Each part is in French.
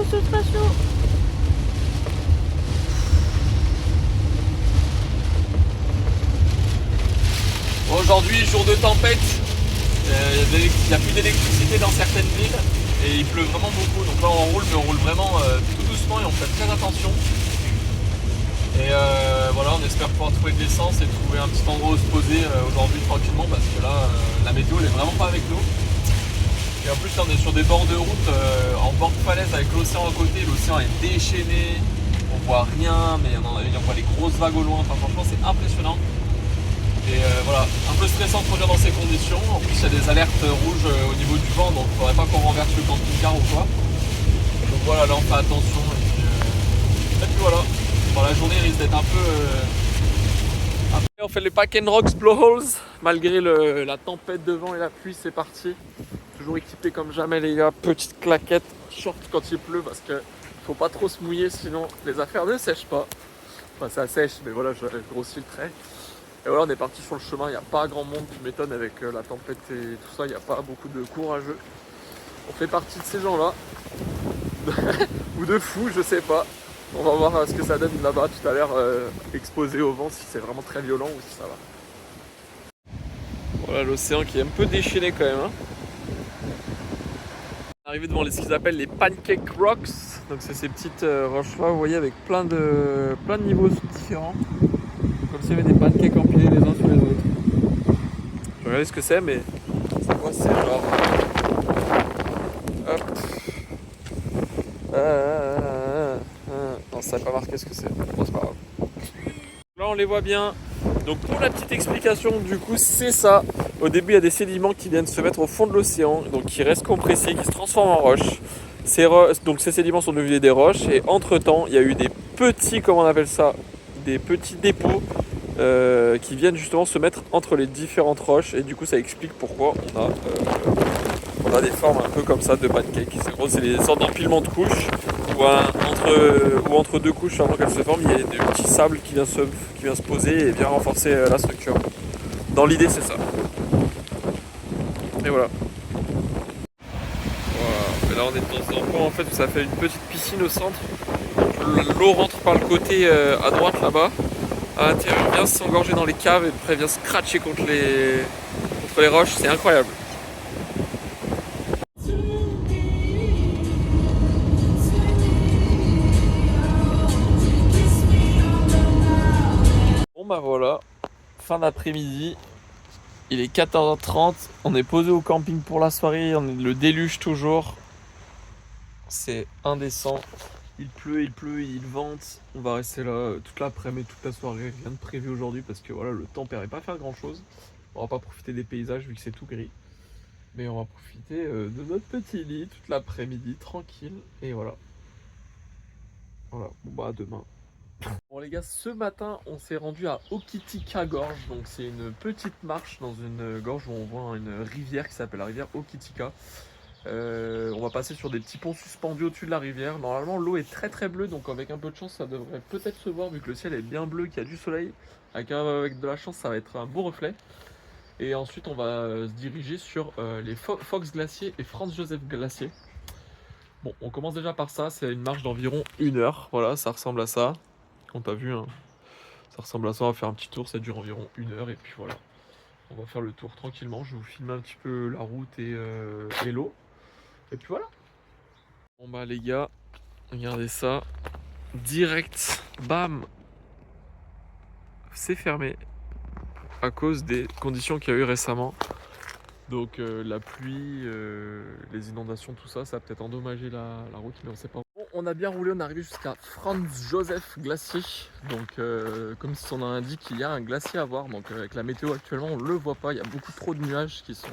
c'est très chaud. Aujourd'hui, jour de tempête, il n'y a plus d'électricité dans certaines villes et il pleut vraiment beaucoup. Donc là on roule, mais on roule vraiment tout doucement et on fait très attention. Et voilà, on espère pouvoir trouver de l'essence et trouver un petit endroit où se poser aujourd'hui tranquillement parce que là la météo elle est vraiment pas avec nous. Et en plus là, on est sur des bords de route en bord de falaise avec l'océan à côté, l'océan est déchaîné, on voit rien, mais on voit les grosses vagues au loin, enfin franchement c'est impressionnant. Et voilà, un peu stressant de conduire dans ces conditions. En plus, il y a des alertes rouges au niveau du vent, donc il ne faudrait pas qu'on renverse le camping-car ou quoi. Donc voilà, là on fait attention. Et puis voilà, bon, la journée risque d'être un peu. Après, on fait les pack and rocks blowholes. Malgré la tempête de vent et la pluie, c'est parti. Toujours équipé comme jamais, les gars. Petite claquette, short quand il pleut parce que faut pas trop se mouiller, sinon les affaires ne sèchent pas. Enfin, ça sèche, mais voilà, je grossis le trait. Et voilà, on est parti sur le chemin, il n'y a pas grand monde, tu m'étonnes, avec la tempête et tout ça, il n'y a pas beaucoup de courageux. On fait partie de ces gens-là, ou de fous, je sais pas. On va voir ce que ça donne là-bas tout à l'heure, exposé au vent, si c'est vraiment très violent ou si ça va. Voilà l'océan qui est un peu déchaîné quand même. Hein. On est arrivé devant ce qu'ils appellent les pancake rocks, donc c'est ces petites roches-là, vous voyez, avec plein de niveaux différents. Comme s'il y avait des pancakes empilés les uns sur les autres. Je vais regarder ce que c'est, mais c'est quoi? C'est genre. Hop. Non, ça n'a pas marqué ce que c'est. Bon, c'est pas grave. Là, on les voit bien. Donc, pour la petite explication, du coup, c'est ça. Au début, il y a des sédiments qui viennent se mettre au fond de l'océan, donc qui restent compressés, qui se transforment en roches. Donc, ces sédiments sont devenus des roches, et entre-temps, il y a eu des petits, comment on appelle ça, des petits dépôts qui viennent justement se mettre entre les différentes roches et du coup ça explique pourquoi on a des formes un peu comme ça de pancakes. En gros c'est des sortes d'empilement de couches ou entre deux couches avant qu'elles se forment il y a des petits sables qui vient se poser et bien renforcer la structure. Dans l'idée c'est ça. Et voilà. Et là on est dans un endroit en fait où ça fait une petite piscine au centre. L'eau rentre par le côté à droite là-bas. À l'intérieur, vient s'engorger dans les caves et après vient scratcher contre les roches, c'est incroyable. Bon bah voilà, fin d'après-midi, il est 14h30, on est posé au camping pour la soirée, on est le déluge toujours, c'est indécent. Il pleut, il vente, on va rester là toute l'après-midi, toute la soirée, rien de prévu aujourd'hui parce que voilà, le temps ne permet pas faire grand chose. On va pas profiter des paysages vu que c'est tout gris. Mais on va profiter de notre petit lit toute l'après-midi, tranquille, et voilà. Voilà, bon bah à demain. Bon les gars, ce matin, on s'est rendu à Hokitika Gorge, donc c'est une petite marche dans une gorge où on voit une rivière qui s'appelle la rivière Hokitika. On va passer sur des petits ponts suspendus au-dessus de la rivière. Normalement, l'eau est très très bleue, donc avec un peu de chance, ça devrait peut-être se voir vu que le ciel est bien bleu, qu'il y a du soleil. Avec de la chance, ça va être un beau reflet. Et ensuite, on va se diriger sur les Fox Glacier et Franz Josef Glacier. Bon, on commence déjà par ça. C'est une marche d'environ 1 heure. Voilà, ça ressemble à ça. On t'a vu, hein. Ça ressemble à ça. On va faire un petit tour. Ça dure environ 1 heure. Et puis voilà. On va faire le tour tranquillement. Je vais vous filmer un petit peu la route et l'eau. Et puis voilà. Bon bah les gars, regardez ça. Direct, bam. C'est fermé. À cause des conditions qu'il y a eu récemment. Donc la pluie, les inondations, tout ça, ça a peut-être endommagé la route, mais on sait pas. Bon, on a bien roulé, on est arrivé jusqu'à Franz Josef Glacier. Donc comme son nom l'indique, il y a un glacier à voir. Donc avec la météo actuellement, on le voit pas. Il y a beaucoup trop de nuages qui sont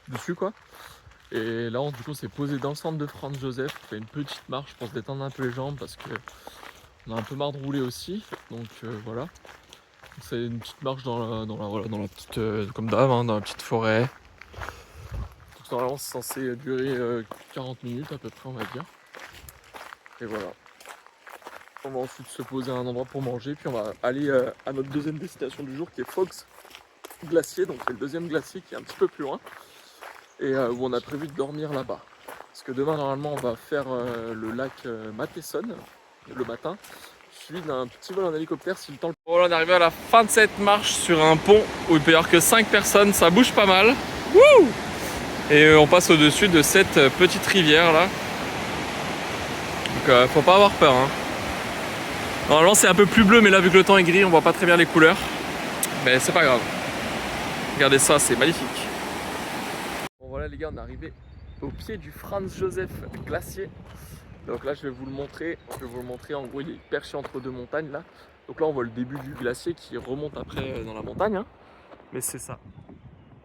dessus quoi. Et là, du coup, on s'est posé dans le centre de Franz Josef. On fait une petite marche pour se détendre un peu les jambes parce que on a un peu marre de rouler aussi. Donc voilà. C'est une petite marche dans la petite, comme d'hab, hein, dans la petite forêt. Donc, normalement, c'est censé durer 40 minutes à peu près, on va dire. Et voilà. On va ensuite se poser à un endroit pour manger, puis on va aller à notre deuxième destination du jour qui est Fox Glacier. Donc c'est le deuxième glacier qui est un petit peu plus loin et où on a prévu de dormir là-bas. Parce que demain normalement on va faire le lac Matesson le matin, suivi d'un petit vol en hélicoptère si le temps. Bon, là, on est arrivé à la fin de cette marche sur un pont où il peut y avoir que 5 personnes, ça bouge pas mal. Wouh! Et on passe au-dessus de cette petite rivière là. Donc faut pas avoir peur, hein. Normalement c'est un peu plus bleu, mais là vu que le temps est gris on voit pas très bien les couleurs. Mais c'est pas grave. Regardez ça, c'est magnifique. Bon voilà les gars, on est arrivé au pied du Franz Josef glacier. Donc là je vais vous le montrer. En gros il est perché entre deux montagnes là. Donc là on voit le début du glacier qui remonte après dans la montagne, hein. Mais c'est ça.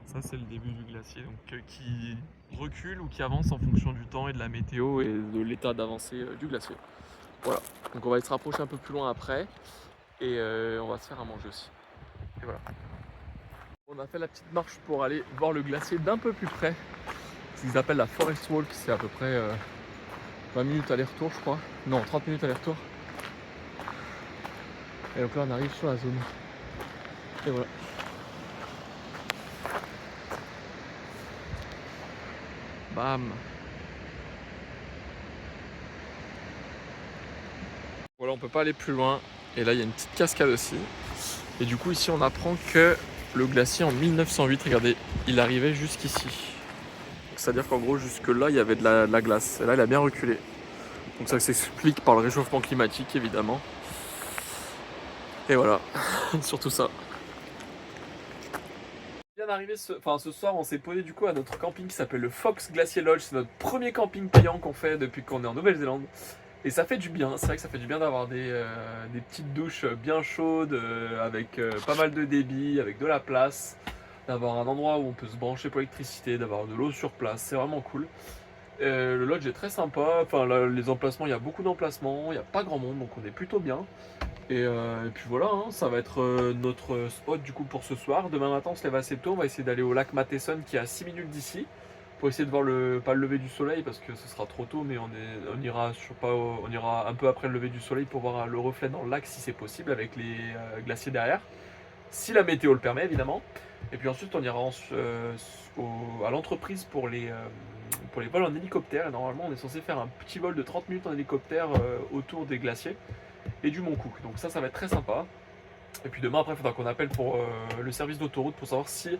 Ça c'est le début du glacier, donc qui recule ou qui avance en fonction du temps et de la météo et de l'état d'avancée du glacier. Voilà, donc on va se rapprocher un peu plus loin après et on va se faire à manger aussi. Et voilà. On a fait la petite marche pour aller voir le glacier d'un peu plus près. C'est ce qu'ils appellent la Forest Walk, c'est à peu près 20 minutes aller-retour je crois. Non, 30 minutes aller-retour. Et donc là on arrive sur la zone. Et voilà. Bam. Voilà, on peut pas aller plus loin. Et là, il y a une petite cascade aussi. Et du coup, ici, on apprend que le glacier, en 1908, regardez, il arrivait jusqu'ici. C'est-à-dire qu'en gros, jusque-là, il y avait de la glace. Et là, il a bien reculé. Donc ça s'explique par le réchauffement climatique, évidemment. Et voilà, surtout ça. Bien arrivé ce soir, on s'est posé du coup à notre camping qui s'appelle le Fox Glacier Lodge. C'est notre premier camping payant qu'on fait depuis qu'on est en Nouvelle-Zélande. Et ça fait du bien, c'est vrai que ça fait du bien d'avoir des petites douches bien chaudes, avec pas mal de débit, avec de la place, d'avoir un endroit où on peut se brancher pour l'électricité, d'avoir de l'eau sur place, c'est vraiment cool. Le lodge est très sympa, enfin là, les emplacements, il y a beaucoup d'emplacements, il n'y a pas grand monde, donc on est plutôt bien. Et puis voilà, hein, ça va être notre spot du coup pour ce soir. Demain matin on se lève assez tôt, on va essayer d'aller au lac Matesson qui est à 6 minutes d'ici. Pour essayer de voir pas le lever du soleil parce que ce sera trop tôt, mais on ira un peu après le lever du soleil pour voir le reflet dans le lac si c'est possible avec les glaciers derrière. Si la météo le permet évidemment. Et puis ensuite on ira à l'entreprise pour les vols en hélicoptère. Et normalement on est censé faire un petit vol de 30 minutes en hélicoptère autour des glaciers et du Mont Cook. Donc ça va être très sympa. Et puis demain après il faudra qu'on appelle pour le service d'autoroute pour savoir si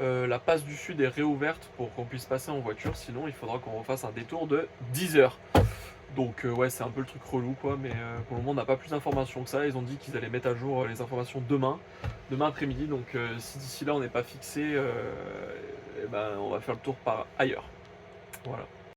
la passe du sud est réouverte pour qu'on puisse passer en voiture, sinon il faudra qu'on refasse un détour de 10 heures. Donc ouais, c'est un peu le truc relou quoi, mais pour le moment on n'a pas plus d'informations que ça. Ils ont dit qu'ils allaient mettre à jour les informations demain après-midi, donc si d'ici là on n'est pas fixé, eh ben, on va faire le tour par ailleurs. Voilà.